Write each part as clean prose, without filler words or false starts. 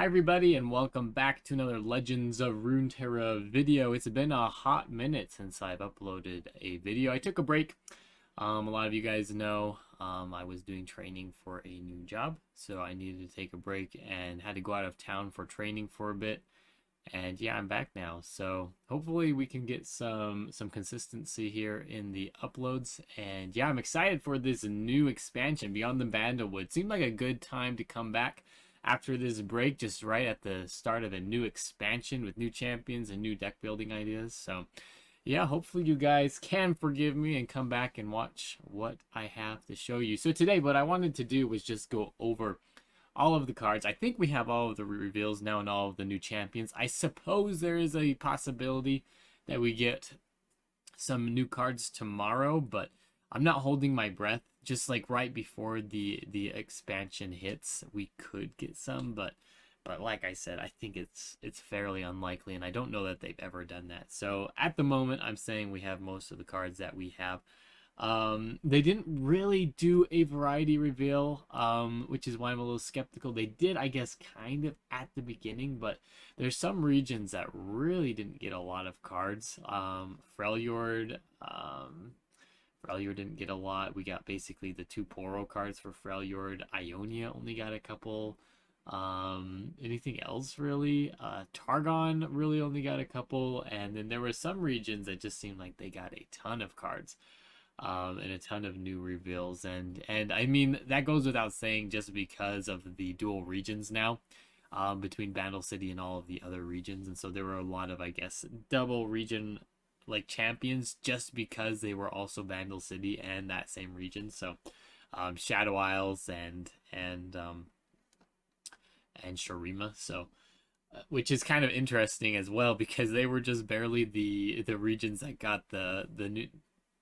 Hi everybody and welcome back to another Legends of Runeterra video. It's been a hot minute since I've uploaded a video. I took a break. A lot of you guys know I was doing training for a new job, so I needed to take a break and had to go out of town for training for a bit. And yeah, I'm back now. So hopefully we can get some consistency here in the uploads. And yeah, I'm excited for this new expansion, Beyond the Bandlewood. Seemed like a good time to come back after this break, just right at the start of a new expansion with new champions and new deck building ideas. So yeah, hopefully you guys can forgive me and come back and watch what I have to show you. So today what I wanted to do was just go over all of the cards. I think we have all of the reveals now and all of the new champions. I suppose there is a possibility that we get some new cards tomorrow, but I'm not holding my breath. Just like right before the expansion hits, we could get some, but like I said, I think it's fairly unlikely, and I don't know that they've ever done that. So at the moment, I'm saying we have most of the cards that we have. They didn't really do a variety reveal, which is why I'm a little skeptical. They did, I guess, kind of at the beginning, but there's some regions that really didn't get a lot of cards. Freljord, Freljord didn't get a lot. We got basically the two Poro cards for Freljord. Ionia only got a couple. Anything else really? Targon really only got a couple, and then there were some regions that just seemed like they got a ton of cards. And a ton of new reveals, and I mean that goes without saying, just because of the dual regions now, between Bandle City and all of the other regions, and so there were a lot of, I guess, double region like champions just because they were also Bandle City and that same region. So Shadow Isles and Shurima, so which is kind of interesting as well, because they were just barely the regions that got the new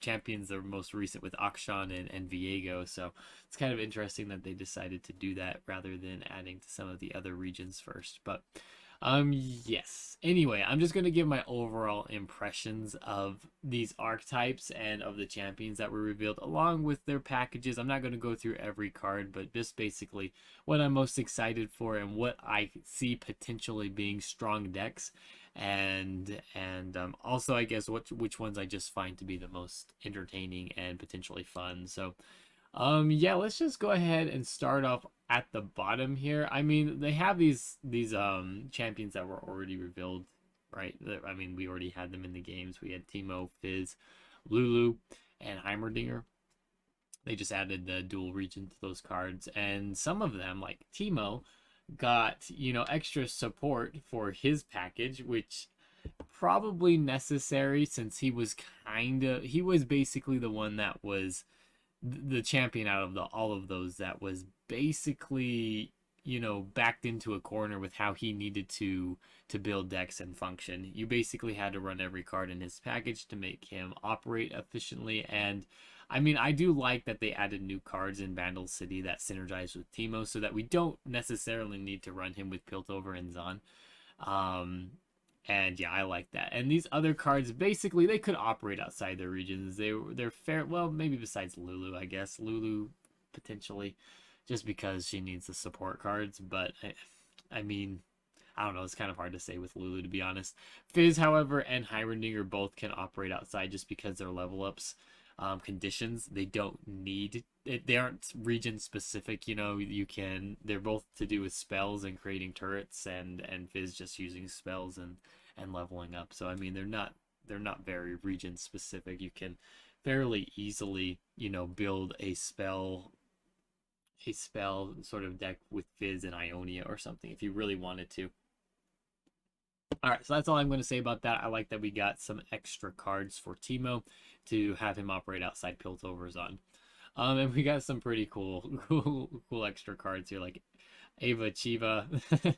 champions, the most recent with Akshan and Viego. So it's kind of interesting that they decided to do that rather than adding to some of the other regions first. But yes, anyway, I'm just going to give my overall impressions of these archetypes and of the champions that were revealed along with their packages. I'm not going to go through every card, but just basically what I'm most excited for and what I see potentially being strong decks, and also, I guess, which ones I just find to be the most entertaining and potentially fun. So yeah, let's just go ahead and start off at the bottom here. I mean, they have these champions that were already revealed, right? I mean, we already had them in the games. We had Teemo, Fizz, Lulu, and Heimerdinger. They just added the dual region to those cards, and some of them, like Teemo, got, extra support for his package, which probably necessary, since he was basically the one that was the champion out of all of those that was basically, backed into a corner with how he needed to build decks and function. You basically had to run every card in his package to make him operate efficiently. And I mean, I do like that they added new cards in Bandle City that synergize with Teemo, so that we don't necessarily need to run him with Piltover and Zon. And yeah, I like that. And these other cards, basically, they could operate outside their regions. They're fair. Well, maybe besides Lulu, I guess. Lulu, potentially, just because she needs the support cards. But, I mean, I don't know. It's kind of hard to say with Lulu, to be honest. Fizz, however, and Heimerdinger both can operate outside just because they're level ups. Conditions, they don't need it. They aren't region specific. They're both to do with spells and creating turrets, and Fizz just using spells and leveling up. So I mean, they're not very region specific. You can fairly easily, build a spell sort of deck with Fizz and Ionia or something if you really wanted to. All right, so that's all I'm going to say about that. I like that we got some extra cards for Teemo to have him operate outside Piltover's on. And we got some pretty cool extra cards here, like Ava Chiva,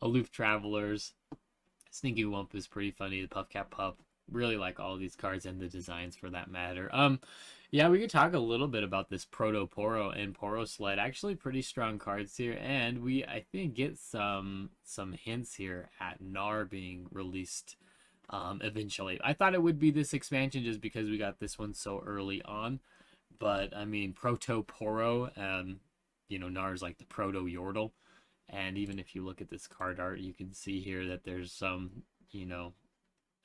Aloof Travelers, Sneaky Wump is pretty funny, the Puff Cat Pup. Really like all these cards, and the designs for that matter. Yeah, we could talk a little bit about this Proto Poro and Poro Sled. Actually, pretty strong cards here, and we, I think, get some hints here at Gnar being released eventually. I thought it would be this expansion just because we got this one so early on, but I mean, Proto Poro, Gnar is like the Proto Yordle, And even if you look at this card art, you can see here that there's some, you know,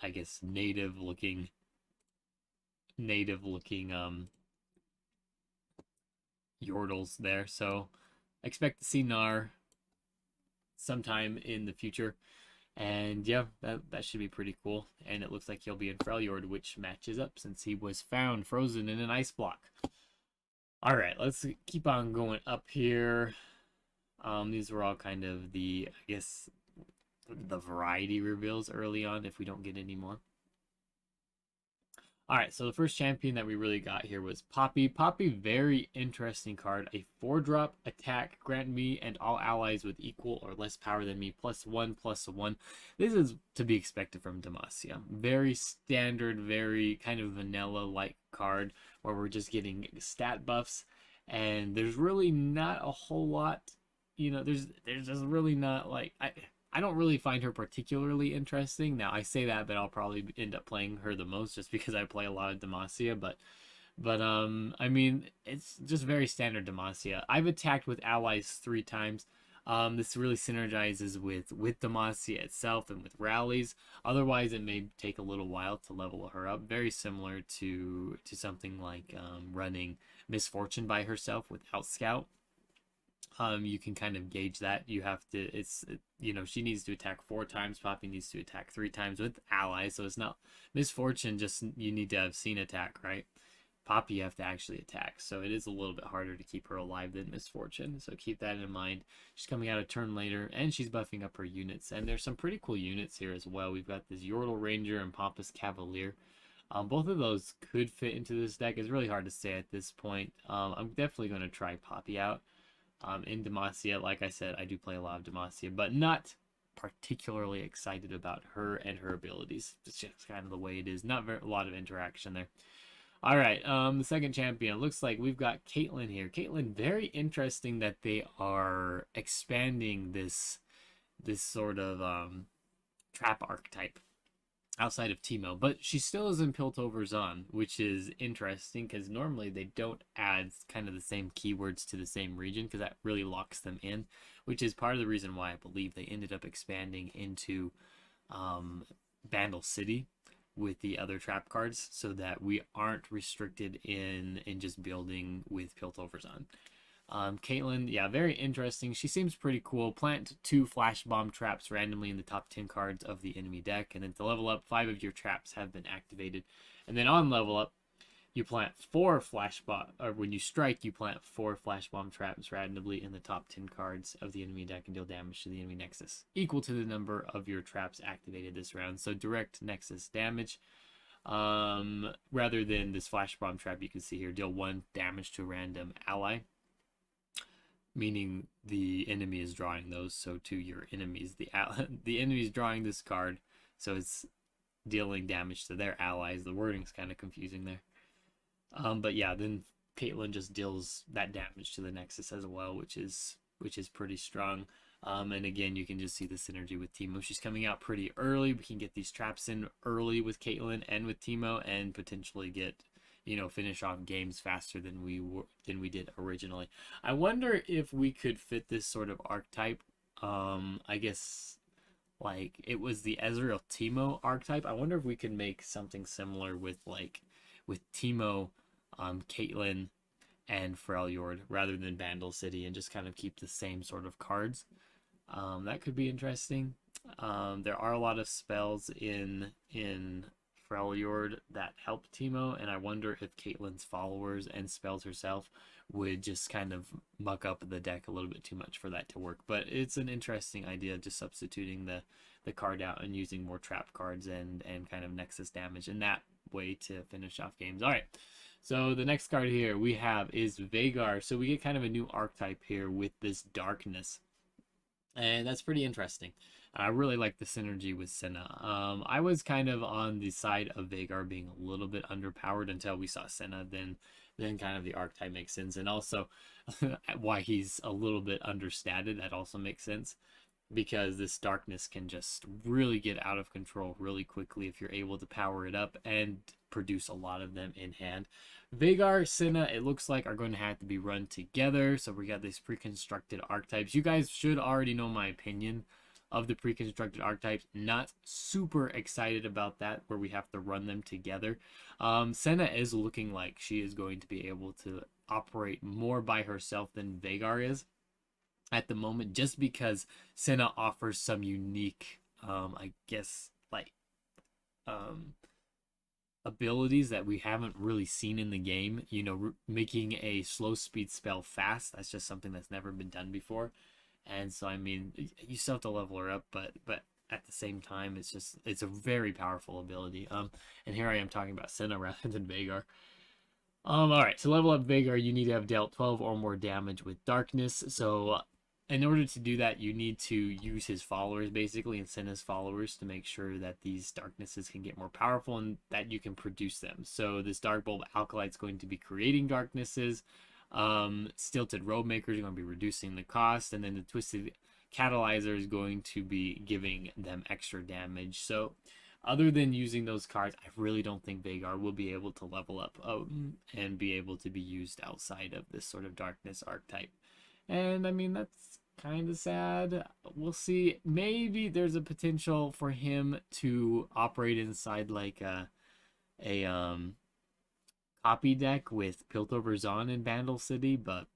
I guess native looking Yordles there. So expect to see Gnar sometime in the future. And yeah, that should be pretty cool. And it looks like he'll be in Freljord, which matches up since he was found frozen in an ice block. All right, let's keep on going up here. These were all kind of the, I guess, the variety reveals early on if we don't get any more. All right, so the first champion that we really got here was Poppy. Poppy, very interesting card. A 4-drop attack, grant me and all allies with equal or less power than me, +1/+1. This is to be expected from Demacia. Very standard, very kind of vanilla-like card where we're just getting stat buffs. And there's really not a whole lot, you know, there's just really not like... I don't really find her particularly interesting. Now, I say that, but I'll probably end up playing her the most just because I play a lot of Demacia. But I mean, it's just very standard Demacia. I've attacked with allies 3 times. This really synergizes with Demacia itself and with rallies. Otherwise, it may take a little while to level her up. Very similar to something like running Misfortune by herself without Scout. You can kind of gauge that. You have to, you know, she needs to attack 4 times. Poppy needs to attack 3 times with allies. So it's not Misfortune, just you need to have seen attack, right? Poppy, you have to actually attack. So it is a little bit harder to keep her alive than Misfortune. So keep that in mind. She's coming out a turn later and she's buffing up her units. And there's some pretty cool units here as well. We've got this Yordle Ranger and Pompous Cavalier. Both of those could fit into this deck. It's really hard to say at this point. I'm definitely going to try Poppy out. In Demacia, like I said, I do play a lot of Demacia, but not particularly excited about her and her abilities. It's just kind of the way it is. Not a lot of interaction there. All right, the second champion. Looks like we've got Caitlyn here. Caitlyn, very interesting that they are expanding this sort of trap archetype outside of Teemo, but she still is in Piltover Zon, which is interesting because normally they don't add kind of the same keywords to the same region because that really locks them in, which is part of the reason why I believe they ended up expanding into Bandle City with the other trap cards so that we aren't restricted in just building with Piltover Zon. Caitlyn, yeah, very interesting. She seems pretty cool. Plant 2 flash bomb traps randomly in the top 10 cards of the enemy deck, and then to level up, 5 of your traps have been activated. And then on level up, you plant 4 flash bomb, or when you strike, you plant 4 flash bomb traps randomly in the top 10 cards of the enemy deck and deal damage to the enemy nexus, equal to the number of your traps activated this round. So direct nexus damage. Rather than this flash bomb trap you can see here, deal 1 damage to a random ally, meaning the enemy is drawing those. So to your enemies, the enemy is drawing this card, so it's dealing damage to their allies. The wording's kind of confusing there. But yeah, then Caitlyn just deals that damage to the Nexus as well, which is pretty strong. And again, you can just see the synergy with Teemo. She's coming out pretty early. We can get these traps in early with Caitlyn and with Teemo, and potentially get, you know, finish off games faster than we did originally. I wonder if we could fit this sort of archetype. I guess like it was the Ezreal Teemo archetype. I wonder if we could make something similar with Teemo, Caitlyn, and Freljord rather than Bandle City, and just kind of keep the same sort of cards. That could be interesting. There are a lot of spells in Freljord that help Teemo, and I wonder if Caitlyn's followers and spells herself would just kind of muck up the deck a little bit too much for that to work. But it's an interesting idea, just substituting the card out and using more trap cards and kind of Nexus damage in that way to finish off games. All right, so the next card here we have is Veigar. So we get kind of a new archetype here with this darkness, and that's pretty interesting. I really like the synergy with Cinna. I was kind of on the side of Veigar being a little bit underpowered until we saw Cinna. Then kind of the archetype makes sense, and also why he's a little bit understated. That also makes sense. because this darkness can just really get out of control really quickly if you're able to power it up and produce a lot of them in hand. Veigar, Cinna, it looks like are going to have to be run together. So we got these pre-constructed archetypes. You guys should already know my opinion of the pre-constructed archetypes. Not super excited about that, where we have to run them together. Cinna is looking like she is going to be able to operate more by herself than Veigar is at the moment, just because Cinna offers some unique, I guess, like, um, abilities that we haven't really seen in the game. You know, making a slow speed spell fast. That's just something that's never been done before. And so, I mean, you still have to level her up, but at the same time, it's a very powerful ability. And here I am talking about Cinna rather than Veigar. All right, to level up Veigar, you need to have dealt 12 or more damage with darkness. So in order to do that, you need to use his followers, basically, and Cinna's followers, to make sure that these darknesses can get more powerful and that you can produce them. So this Dark Bulb Alkalite is going to be creating darknesses. Stilted Roadmaker is going to be reducing the cost, and then the Twisted Catalyzer is going to be giving them extra damage. So other than using those cards, I really don't think Veigar will be able to level up and be able to be used outside of this sort of darkness archetype. And I mean, that's kind of sad. We'll see. Maybe there's a potential for him to operate inside like a copy deck with Piltover Zahn in Bandle City, but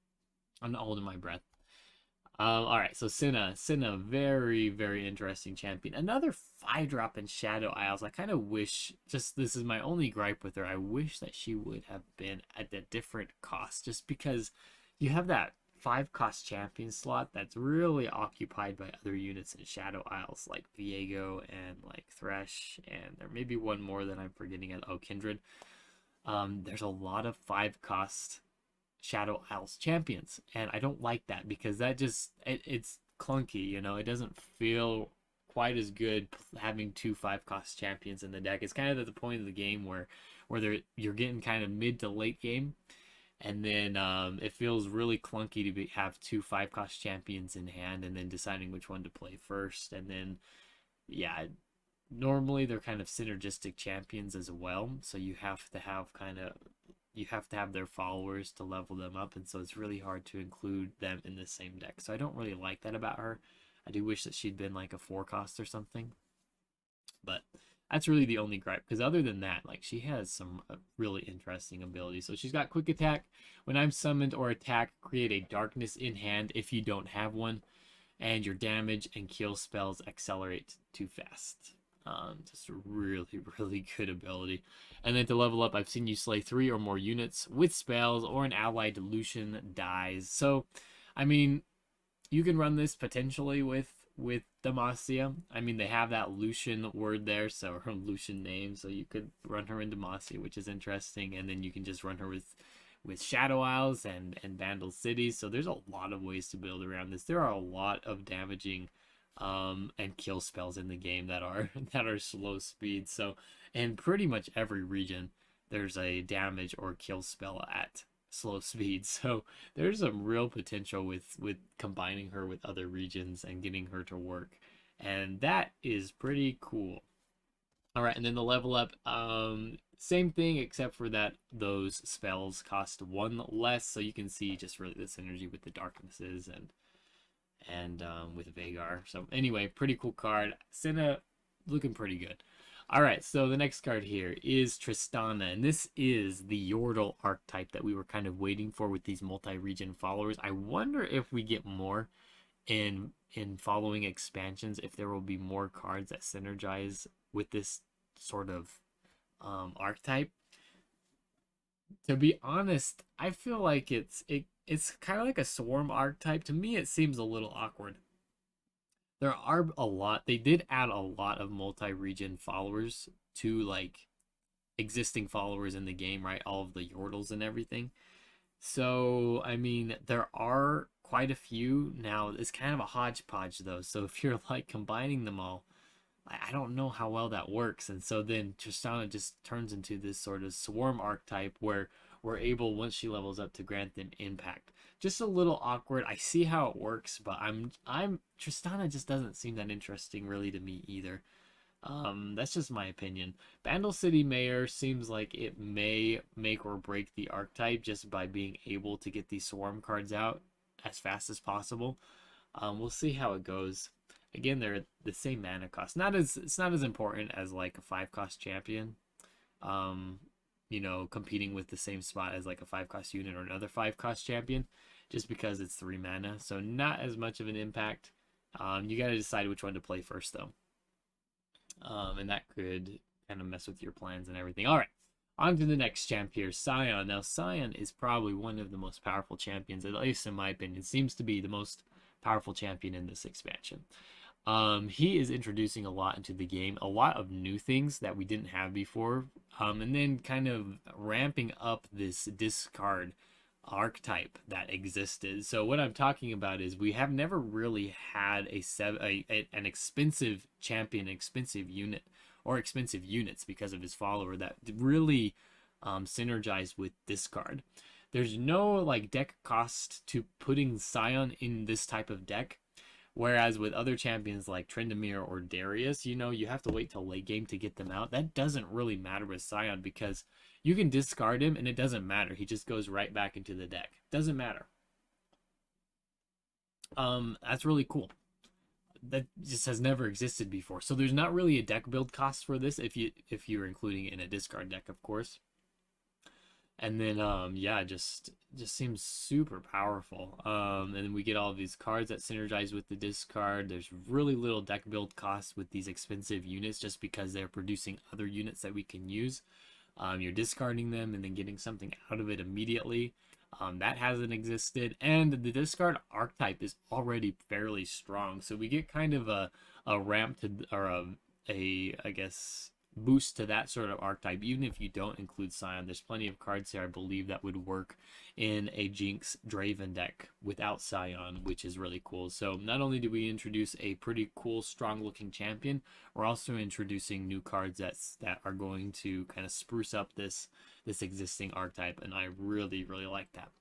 I'm not holding my breath. All right, so Cinna, very, very interesting champion. Another 5-drop in Shadow Isles. I kind of wish, this is my only gripe with her, I wish that she would have been at a different cost, just because you have that 5-cost champion slot that's really occupied by other units in Shadow Isles, like Viego and like Thresh, and there may be one more that I'm forgetting. Oh, Kindred. There's a lot of 5-cost Shadow Isles champions, and I don't like that, because that just it's clunky, you know. It doesn't feel quite as good having 2 5-cost champions in the deck. It's kind of at the point of the game where you're getting kind of mid to late game, and then it feels really clunky to have 2 5-cost champions in hand and then deciding which one to play first. And then yeah, normally they're kind of synergistic champions as well, so you have to have their followers to level them up, and so it's really hard to include them in the same deck. So I don't really like that about her. I do wish that she'd been like a 4-cost or something, but that's really the only gripe, because other than that, like, she has some really interesting abilities. So she's got quick attack. When I'm summoned or attack, create a darkness in hand if you don't have one, and your damage and kill spells accelerate too fast. Just a really, really good ability. And then to level up, I've seen you slay 3 or more units with spells, or an allied Lucian dies. So, I mean, you can run this potentially with Demacia. I mean, they have that Lucian word there, so her Lucian name, so you could run her in Demacia, which is interesting. And then you can just run her with Shadow Isles and Bandle City. So there's a lot of ways to build around this. There are a lot of damaging and kill spells in the game that are slow speed. So in pretty much every region, there's a damage or kill spell at slow speed. So there's some real potential with combining her with other regions and getting her to work, and that is pretty cool. All right, and then the level up, same thing, except for that those spells cost 1 less. So you can see just really the synergy with the darknesses and with Veigar. So anyway, pretty cool card. Cinna looking pretty good. All right, so the next card here is Tristana, and this is the Yordle archetype that we were kind of waiting for with these multi-region followers. I wonder if we get more in following expansions, if there will be more cards that synergize with this sort of archetype. To be honest, I feel like it's kind of like a swarm archetype. To me, it seems a little awkward. There are a lot. They did add a lot of multi-region followers to like existing followers in the game, right? All of the Yordles and everything. So, I mean, there are quite a few. Now, it's kind of a hodgepodge though. So if you're like combining them all, I don't know how well that works. And so then Tristana just turns into this sort of swarm archetype where we're able, once she levels up, to grant them impact. just a little awkward. I see how it works, but I'm Tristana just doesn't seem that interesting really to me either. That's just my opinion. Bandle City Mayor seems like it may make or break the archetype just by being able to get these swarm cards out as fast as possible. We'll see how it goes. Again, they're the same mana cost. It's not as important as like a 5-cost champion. You know, competing with the same spot as like a 5-cost unit or another 5-cost champion, just because it's 3 mana. So not as much of an impact. You got to decide which one to play first though. And that could kind of mess with your plans and everything. All right, on to the next champ here, Scion. Now, Scion is probably one of the most powerful champions, at least in my opinion. Seems to be the most powerful champion in this expansion. He is introducing a lot into the game, a lot of new things that we didn't have before, and then kind of ramping up this discard archetype that existed. So what I'm talking about is we have never really had an expensive champion, expensive unit, or expensive units because of his follower that really synergize with discard. There's no like deck cost to putting Scion in this type of deck. Whereas with other champions like Tryndamere or Darius, you know, you have to wait till late game to get them out. That doesn't really matter with Scion because you can discard him and it doesn't matter. He just goes right back into the deck. Doesn't matter. That's really cool. That just has never existed before. So there's not really a deck build cost for this if you're including it in a discard deck, of course. And then yeah, just seems super powerful. And then we get all these cards that synergize with the discard. There's really little deck build costs with these expensive units just because they're producing other units that we can use. You're discarding them and then getting something out of it immediately. That hasn't existed, and the discard archetype is already fairly strong. So we get kind of a ramp to, or I guess, boost to that sort of archetype, even if you don't include Scion. There's plenty of cards here I believe that would work in a Jinx Draven deck without Scion, which is really cool. So not only do we introduce a pretty cool strong looking champion, we're also introducing new cards that are going to kind of spruce up this existing archetype, and I really like that.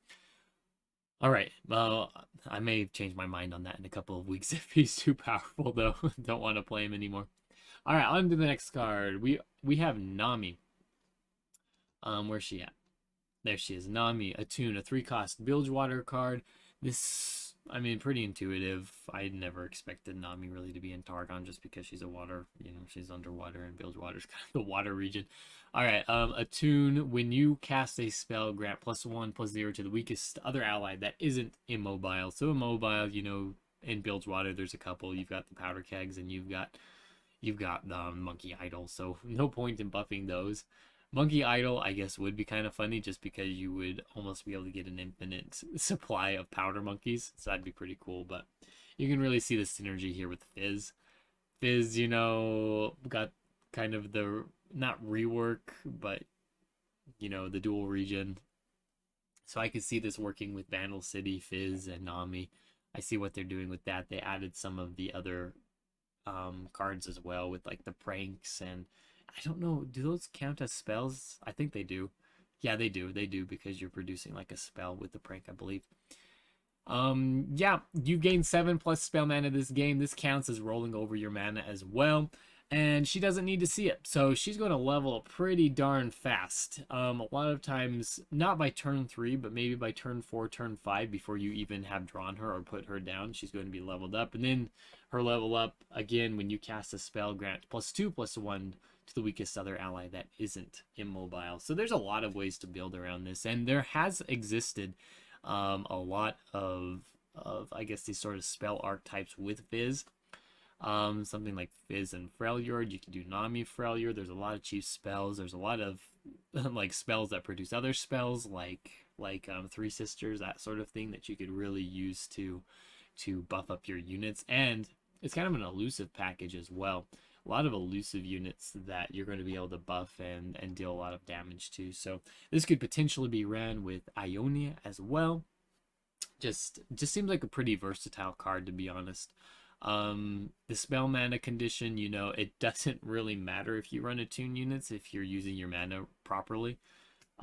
All right, well, I may change my mind on that in a couple of weeks if he's too powerful though. Don't want to play him anymore. All right, on to the next card. We have Nami. Where's she at? There she is. Nami, Attune, a 3-cost Bilgewater card. This, I mean, pretty intuitive. I never expected Nami really to be in Targon just because she's a water, you know, she's underwater, and Bilgewater's kind of the water region. All right, Attune, when you cast a spell, grant +1/+0 to the weakest other ally that isn't immobile. So immobile, you know, in Bilgewater, there's a couple. You've got the Powder Kegs, and you've got the Monkey Idol, so no point in buffing those. Monkey Idol, I guess, would be kind of funny just because you would almost be able to get an infinite supply of powder monkeys, so that'd be pretty cool. But you can really see the synergy here with Fizz. Fizz, you know, got kind of the, not rework, but, you know, the dual region. So I could see this working with Bandle City, Fizz, and Nami. I see what they're doing with that. They added some of the other cards as well with like the pranks, and I don't know, do those count as spells? I think they do. Yeah, they do because you're producing like a spell with the prank, I believe. Yeah, you gain 7+ spell mana this game. This counts as rolling over your mana as well, and she doesn't need to see it, so she's going to level pretty darn fast. A lot of times not by turn 3, but maybe by turn 4, turn 5, before you even have drawn her or put her down, she's going to be leveled up. And then her level up again when you cast a spell, grant +2/+1 to the weakest other ally that isn't immobile. So there's a lot of ways to build around this, and there has existed a lot of I guess these sort of spell archetypes with Fizz. Something like Fizz and Freljord. You can do Nami Freljord. There's a lot of chief spells. There's a lot of like spells that produce other spells like Three Sisters, that sort of thing that you could really use to buff up your units. And it's kind of an elusive package as well. A lot of elusive units that you're going to be able to buff and deal a lot of damage to. So this could potentially be ran with Ionia as well. Just seems like a pretty versatile card, to be honest. The spell mana condition, you know, it doesn't really matter if you run Attune units if you're using your mana properly.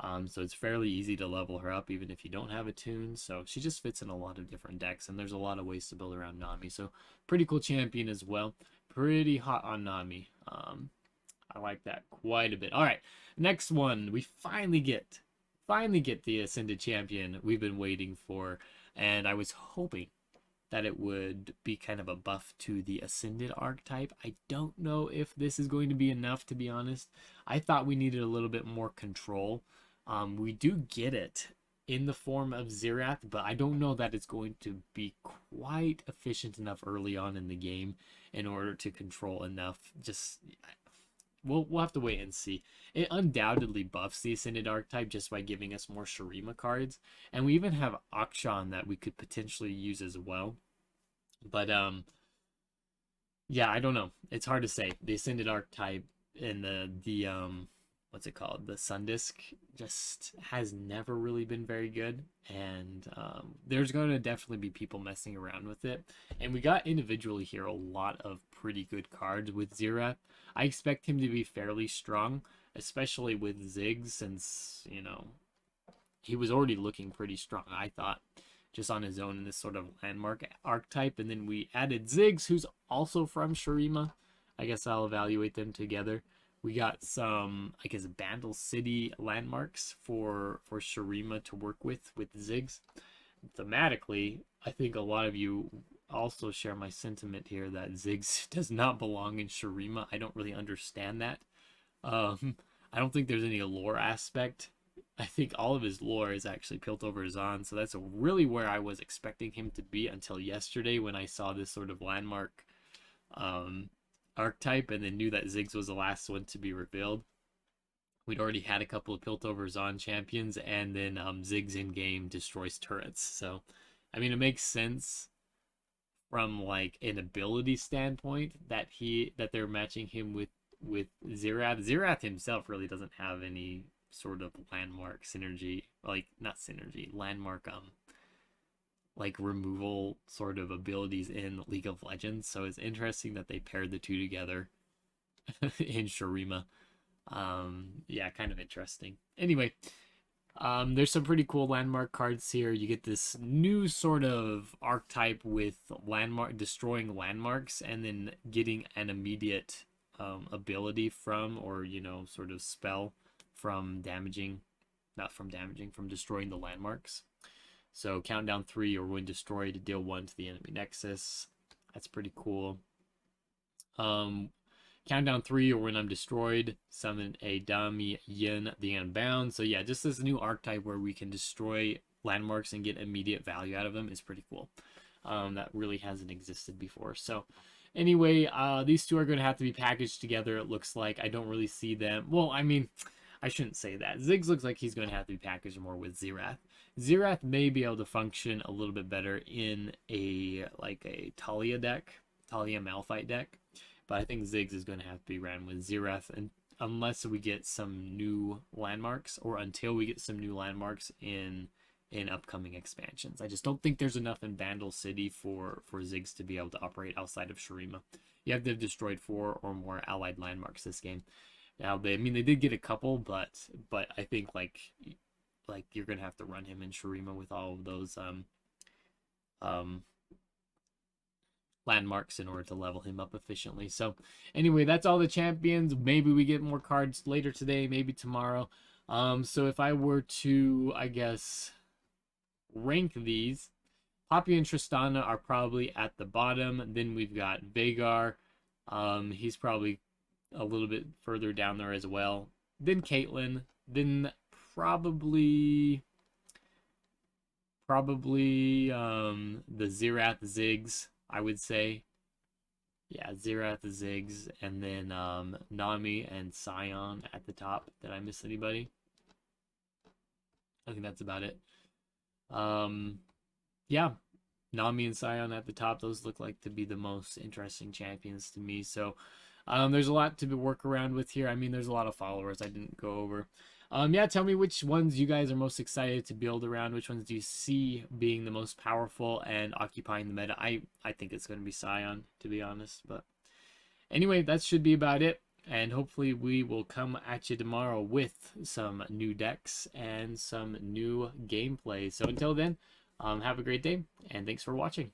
So it's fairly easy to level her up even if you don't have a tune. So she just fits in a lot of different decks, and there's a lot of ways to build around Nami. So pretty cool champion as well. Pretty hot on Nami. I like that quite a bit. All right, next one. We finally get the Ascended champion we've been waiting for, and I was hoping that it would be kind of a buff to the Ascended archetype. I don't know if this is going to be enough, to be honest. I thought we needed a little bit more control. We do get it in the form of Xerath, but I don't know that it's going to be quite efficient enough early on in the game in order to control enough. Just we'll have to wait and see. It undoubtedly buffs the Ascended archetype just by giving us more Shurima cards, and we even have Akshan that we could potentially use as well. But yeah, I don't know. It's hard to say. The Ascended archetype and the what's it called? The Sun Disc just has never really been very good, and there's going to definitely be people messing around with it. And we got individually here a lot of pretty good cards with Xerath. I expect him to be fairly strong, especially with Ziggs, since, you know, he was already looking pretty strong, I thought, just on his own in this sort of landmark archetype. And then we added Ziggs, who's also from Shurima. I guess I'll evaluate them together. We got some, I guess, Bandle City landmarks for Shurima to work with Ziggs. Thematically, I think a lot of you also share my sentiment here that Ziggs does not belong in Shurima. I don't really understand that. I don't think there's any lore aspect. I think all of his lore is actually Piltover Zahn, so that's really where I was expecting him to be until yesterday when I saw this sort of landmark archetype and then knew that Ziggs was the last one to be revealed. We'd already had a couple of Piltover Zahn champions, and then Ziggs in game destroys turrets. So, I mean, it makes sense from like an ability standpoint that they're matching him with Xerath. Xerath himself really doesn't have any sort of landmark synergy, like not synergy, landmark like removal sort of abilities in League of Legends. So it's interesting that they paired the two together in Shurima. Yeah, kind of interesting. Anyway, there's some pretty cool landmark cards here. You get this new sort of archetype with destroying landmarks and then getting an immediate ability from, or, you know, sort of spell from from destroying the landmarks. So countdown 3, or when destroyed, deal 1 to the enemy nexus. That's pretty cool. Countdown 3, or when I'm destroyed, summon a Dami Yin the Unbound. So yeah, just this new archetype where we can destroy landmarks and get immediate value out of them is pretty cool. That really hasn't existed before. So anyway, these two are going to have to be packaged together, it looks like. I don't really see them. Well, I mean, I shouldn't say that. Ziggs looks like he's going to have to be packaged more with Xerath. Xerath may be able to function a little bit better in a Talia deck, Talia Malphite deck, but I think Ziggs is going to have to be ran with Xerath, and unless we get some new landmarks, or until we get some new landmarks in upcoming expansions. I just don't think there's enough in Bandle City for Ziggs to be able to operate outside of Shurima. You have to have destroyed 4 or more allied landmarks this game. Now, they did get a couple, but I think like you're gonna have to run him in Shurima with all of those landmarks in order to level him up efficiently. So anyway, that's all the champions. Maybe we get more cards later today, maybe tomorrow. So if I were to, I guess, rank these, Poppy and Tristana are probably at the bottom. Then we've got Veigar. He's probably a little bit further down there as well. Then Caitlyn. Then probably the Xerath Ziggs, I would say. Yeah, Xerath Ziggs, and then Nami and Sion at the top. Did I miss anybody? I think that's about it. Yeah, Nami and Sion at the top. Those look like to be the most interesting champions to me. So there's a lot to work around with here. I mean, there's a lot of followers I didn't go over. Yeah, tell me which ones you guys are most excited to build around. Which ones do you see being the most powerful and occupying the meta? I think it's going to be Sion, to be honest. But anyway, that should be about it And hopefully we will come at you tomorrow with some new decks and some new gameplay. So until then, have a great day, and thanks for watching.